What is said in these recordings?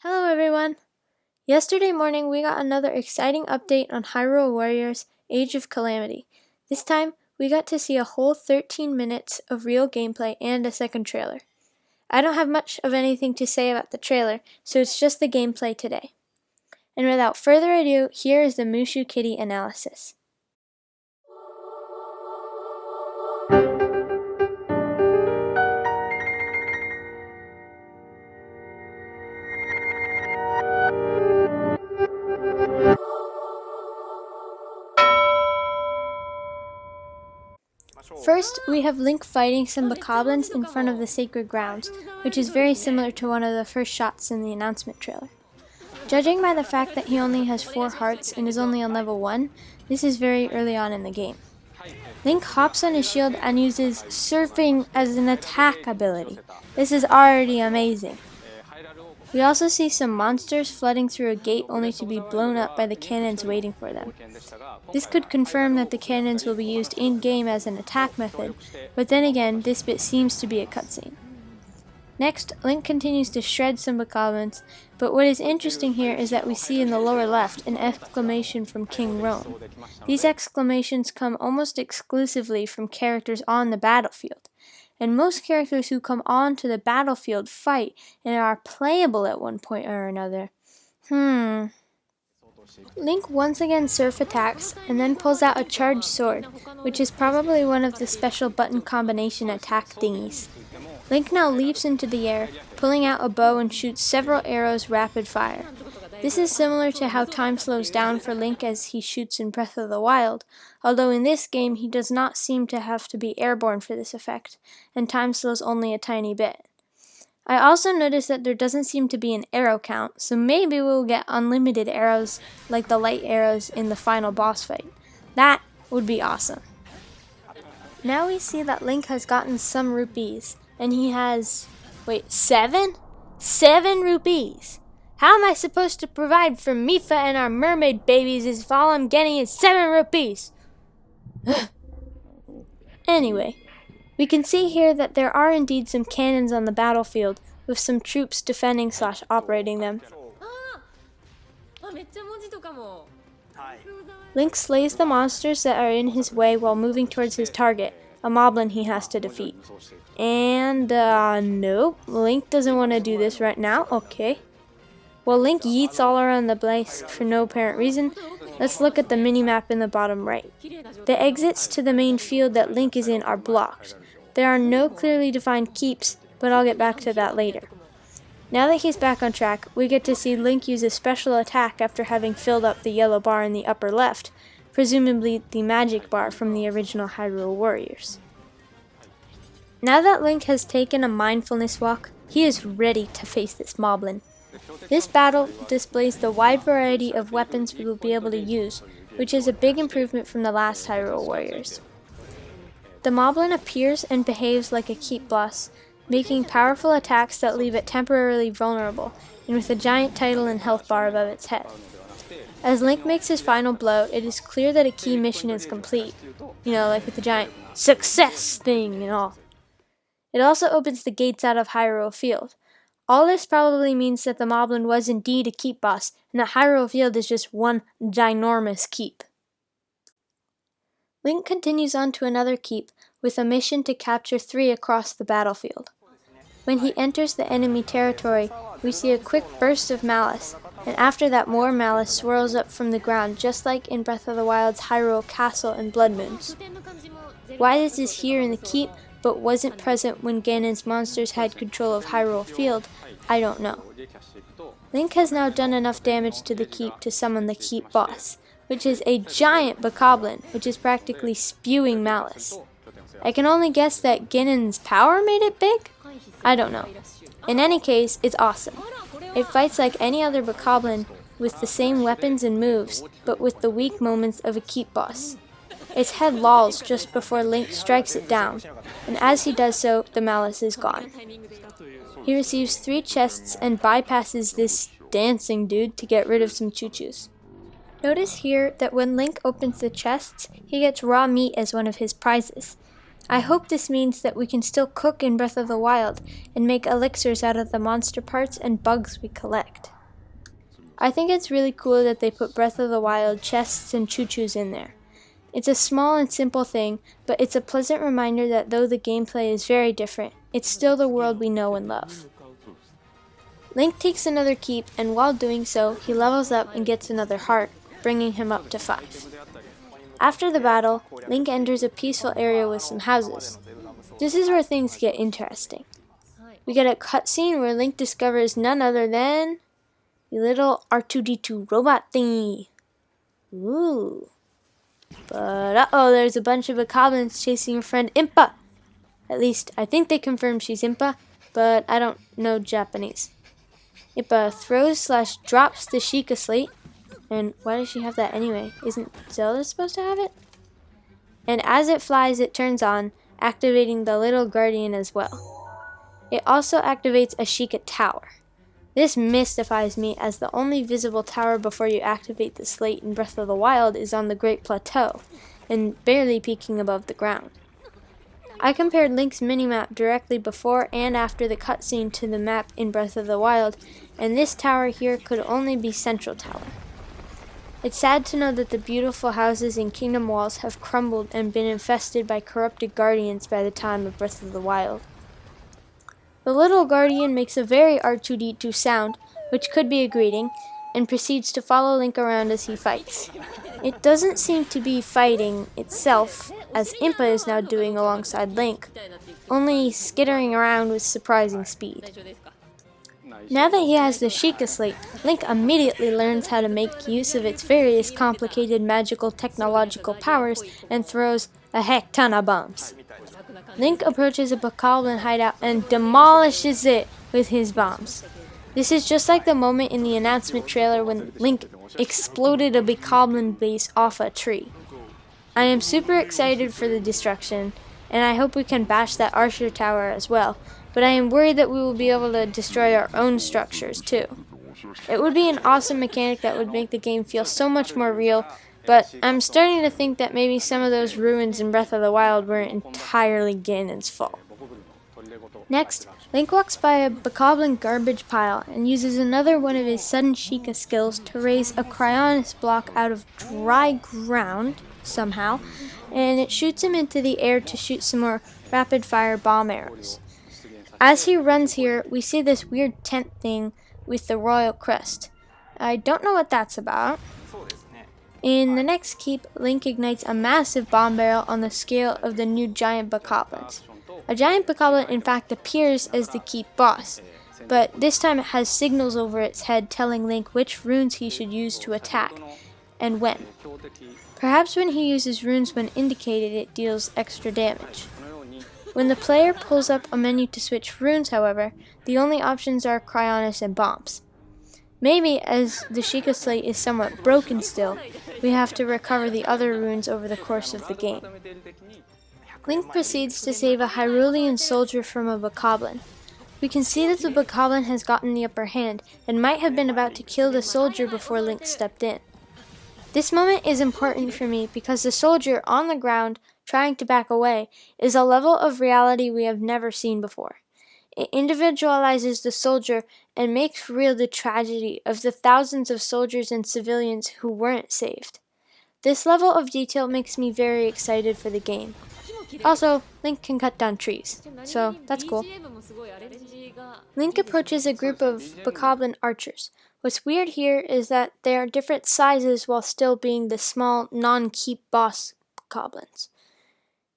Hello everyone! Yesterday morning we got another exciting update on Hyrule Warriors Age of Calamity. This time we got to see a whole 13 minutes of real gameplay and a second trailer. I don't have much of anything to say about the trailer, so it's just the gameplay today. And without further ado, here is the Mushu Kitty analysis. First, we have Link fighting some bokoblins in front of the sacred grounds, which is very similar to one of the first shots in the announcement trailer. Judging by the fact that he only has 4 hearts and is only on level 1, this is very early on in the game. Link hops on his shield and uses surfing as an attack ability. This is already amazing. We also see some monsters flooding through a gate only to be blown up by the cannons waiting for them. This could confirm that the cannons will be used in-game as an attack method, but then again, this bit seems to be a cutscene. Next, Link continues to shred some bokoblins, but what is interesting here is that we see in the lower left an exclamation from King Rome. These exclamations come almost exclusively from characters on the battlefield. And most characters who come onto the battlefield fight and are playable at one point or another. Link once again surf attacks and then pulls out a charged sword, which is probably one of the special button combination attack thingies. Link now leaps into the air, pulling out a bow and shoots several arrows rapid fire. This is similar to how time slows down for Link as he shoots in Breath of the Wild, although in this game he does not seem to have to be airborne for this effect, and time slows only a tiny bit. I also noticed that there doesn't seem to be an arrow count, so maybe we'll get unlimited arrows like the light arrows in the final boss fight. That would be awesome. Now we see that Link has gotten some rupees, and he has, 7? 7 rupees! How am I supposed to provide for Mifa and our mermaid babies if all I'm getting is 7 rupees? Anyway, we can see here that there are indeed some cannons on the battlefield, with some troops defending/operating them. Link slays the monsters that are in his way while moving towards his target, a moblin he has to defeat. And, nope, Link doesn't want to do this right now, okay. While Link yeets all around the place for no apparent reason, let's look at the minimap in the bottom right. The exits to the main field that Link is in are blocked. There are no clearly defined keeps, but I'll get back to that later. Now that he's back on track, we get to see Link use a special attack after having filled up the yellow bar in the upper left, presumably the magic bar from the original Hyrule Warriors. Now that Link has taken a mindfulness walk, he is ready to face this moblin. This battle displays the wide variety of weapons we will be able to use, which is a big improvement from the last Hyrule Warriors. The moblin appears and behaves like a keep boss, making powerful attacks that leave it temporarily vulnerable, and with a giant title and health bar above its head. As Link makes his final blow, it is clear that a key mission is complete, like with the giant success thing and all. It also opens the gates out of Hyrule Field. All this probably means that the moblin was indeed a keep boss, and that Hyrule Field is just one ginormous keep. Link continues on to another keep, with a mission to capture 3 across the battlefield. When he enters the enemy territory, we see a quick burst of malice, and after that more malice swirls up from the ground just like in Breath of the Wild's Hyrule Castle and Blood Moons. Why this is here in the keep, but wasn't present when Ganon's monsters had control of Hyrule Field, I don't know. Link has now done enough damage to the keep to summon the keep boss, which is a giant bokoblin, which is practically spewing malice. I can only guess that Ganon's power made it big? I don't know. In any case, it's awesome. It fights like any other bokoblin with the same weapons and moves, but with the weak moments of a keep boss. Its head lolls just before Link strikes it down, and as he does so, the malice is gone. He receives 3 chests and bypasses this dancing dude to get rid of some choo-choos. Notice here that when Link opens the chests, he gets raw meat as one of his prizes. I hope this means that we can still cook in Breath of the Wild and make elixirs out of the monster parts and bugs we collect. I think it's really cool that they put Breath of the Wild chests and choo-choos in there. It's a small and simple thing, but it's a pleasant reminder that though the gameplay is very different, it's still the world we know and love. Link takes another keep, and while doing so, he levels up and gets another heart, bringing him up to 5. After the battle, Link enters a peaceful area with some houses. This is where things get interesting. We get a cutscene where Link discovers none other than the little R2-D2 robot thingy. Ooh. But uh-oh, there's a bunch of bokoblins chasing your friend Impa. At least, I think they confirmed she's Impa, but I don't know Japanese. Impa throws/drops the Sheikah Slate. And why does she have that anyway? Isn't Zelda supposed to have it? And as it flies, it turns on, activating the little guardian as well. It also activates a Sheikah Tower. This mystifies me, as the only visible tower before you activate the slate in Breath of the Wild is on the Great Plateau, and barely peeking above the ground. I compared Link's minimap directly before and after the cutscene to the map in Breath of the Wild, and this tower here could only be Central Tower. It's sad to know that the beautiful houses in Kingdom Walls have crumbled and been infested by corrupted guardians by the time of Breath of the Wild. The little guardian makes a very R2-D2 sound, which could be a greeting, and proceeds to follow Link around as he fights. It doesn't seem to be fighting itself, as Impa is now doing alongside Link, only skittering around with surprising speed. Now that he has the Sheikah Slate, Link immediately learns how to make use of its various complicated magical technological powers and throws a heck ton of bombs. Link approaches a bokoblin hideout and demolishes it with his bombs. This is just like the moment in the announcement trailer when Link exploded a bokoblin base off a tree. I am super excited for the destruction, and I hope we can bash that Archer Tower as well, but I am worried that we will be able to destroy our own structures too. It would be an awesome mechanic that would make the game feel so much more real, but I'm starting to think that maybe some of those ruins in Breath of the Wild weren't entirely Ganon's fault. Next, Link walks by a bokoblin garbage pile and uses another one of his sudden Sheikah skills to raise a cryonis block out of dry ground, somehow, and it shoots him into the air to shoot some more rapid-fire bomb arrows. As he runs here, we see this weird tent thing with the royal crest. I don't know what that's about. In the next keep, Link ignites a massive bomb barrel on the scale of the new giant bokoblins. A giant bokoblin in fact appears as the keep boss, but this time it has signals over its head telling Link which runes he should use to attack, and when. Perhaps when he uses runes when indicated, it deals extra damage. When the player pulls up a menu to switch runes, however, the only options are cryonis and bombs. Maybe, as the Sheikah Slate is somewhat broken still, we have to recover the other runes over the course of the game. Link proceeds to save a Hyrulean soldier from a bokoblin. We can see that the bokoblin has gotten the upper hand and might have been about to kill the soldier before Link stepped in. This moment is important for me because the soldier on the ground, trying to back away, is a level of reality we have never seen before. It individualizes the soldier and makes real the tragedy of the thousands of soldiers and civilians who weren't saved. This level of detail makes me very excited for the game. Also, Link can cut down trees, so that's cool. Link approaches a group of bokoblin archers. What's weird here is that they are different sizes while still being the small, non-keep boss bokoblins.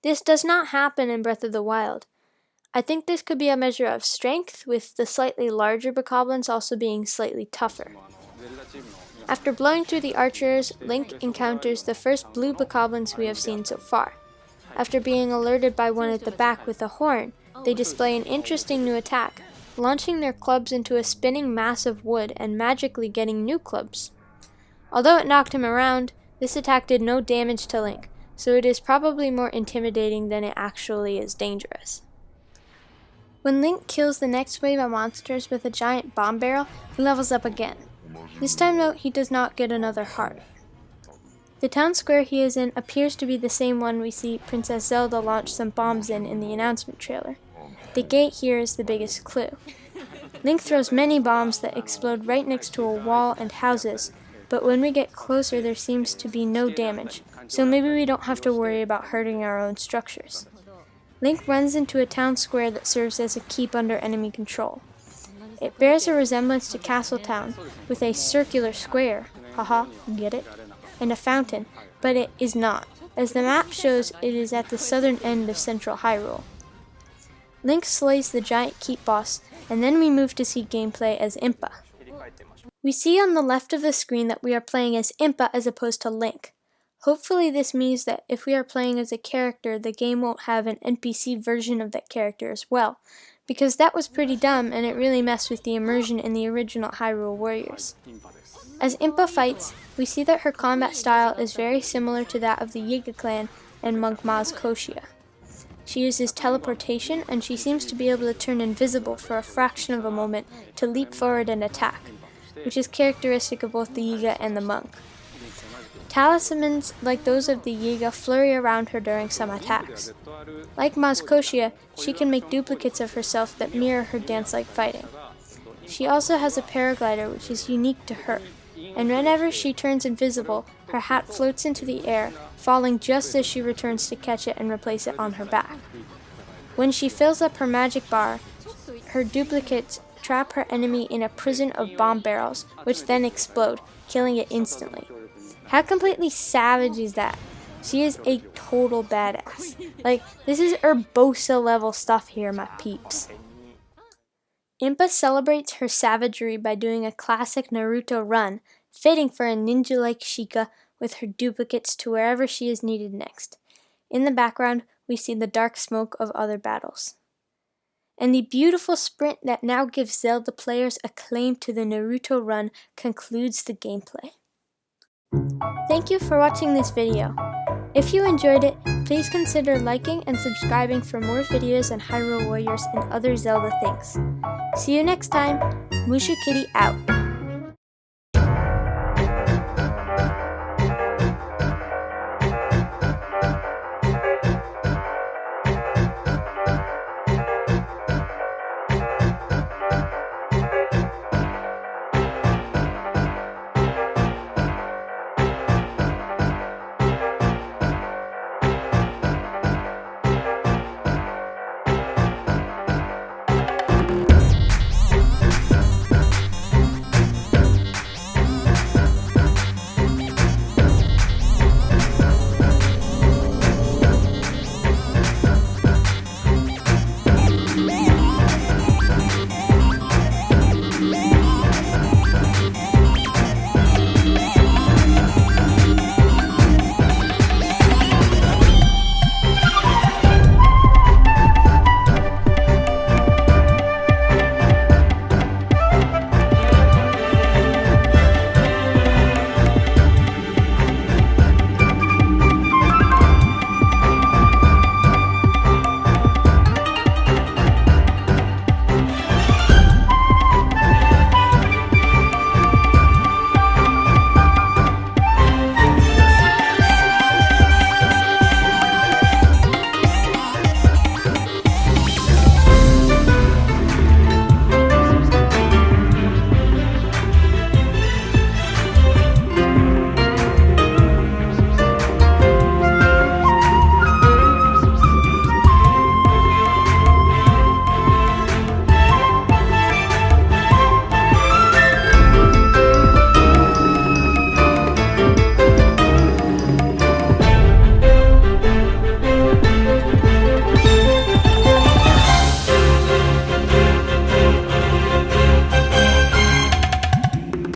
This does not happen in Breath of the Wild. I think this could be a measure of strength, with the slightly larger bokoblins also being slightly tougher. After blowing through the archers, Link encounters the first blue bokoblins we have seen so far. After being alerted by one at the back with a horn, they display an interesting new attack, launching their clubs into a spinning mass of wood and magically getting new clubs. Although it knocked him around, this attack did no damage to Link, so it is probably more intimidating than it actually is dangerous. When Link kills the next wave of monsters with a giant bomb barrel, he levels up again. This time though, he does not get another heart. The town square he is in appears to be the same one we see Princess Zelda launch some bombs in the announcement trailer. The gate here is the biggest clue. Link throws many bombs that explode right next to a wall and houses, but when we get closer there seems to be no damage, so maybe we don't have to worry about hurting our own structures. Link runs into a town square that serves as a keep under enemy control. It bears a resemblance to Castle Town, with a circular square, haha, get it? And a fountain, but it is not, as the map shows it is at the southern end of central Hyrule. Link slays the giant keep boss, and then we move to see gameplay as Impa. We see on the left of the screen that we are playing as Impa as opposed to Link. Hopefully this means that if we are playing as a character, the game won't have an NPC version of that character as well, because that was pretty dumb and it really messed with the immersion in the original Hyrule Warriors. As Impa fights, we see that her combat style is very similar to that of the Yiga clan and Monk Maz Koshia. She uses teleportation and she seems to be able to turn invisible for a fraction of a moment to leap forward and attack, which is characteristic of both the Yiga and the Monk. Talismans like those of the Yiga flurry around her during some attacks. Like Maz Koshia, she can make duplicates of herself that mirror her dance-like fighting. She also has a paraglider which is unique to her, and whenever she turns invisible, her hat floats into the air, falling just as she returns to catch it and replace it on her back. When she fills up her magic bar, her duplicates trap her enemy in a prison of bomb barrels, which then explode, killing it instantly. How completely savage is that? She is a total badass. Like, this is Urbosa level stuff here, my peeps. Impa celebrates her savagery by doing a classic Naruto run, fitting for a ninja-like Sheikah with her duplicates to wherever she is needed next. In the background, we see the dark smoke of other battles. And the beautiful sprint that now gives Zelda players a claim to the Naruto run concludes the gameplay. Thank you for watching this video. If you enjoyed it, please consider liking and subscribing for more videos on Hyrule Warriors and other Zelda things. See you next time. Mushu Kitty out.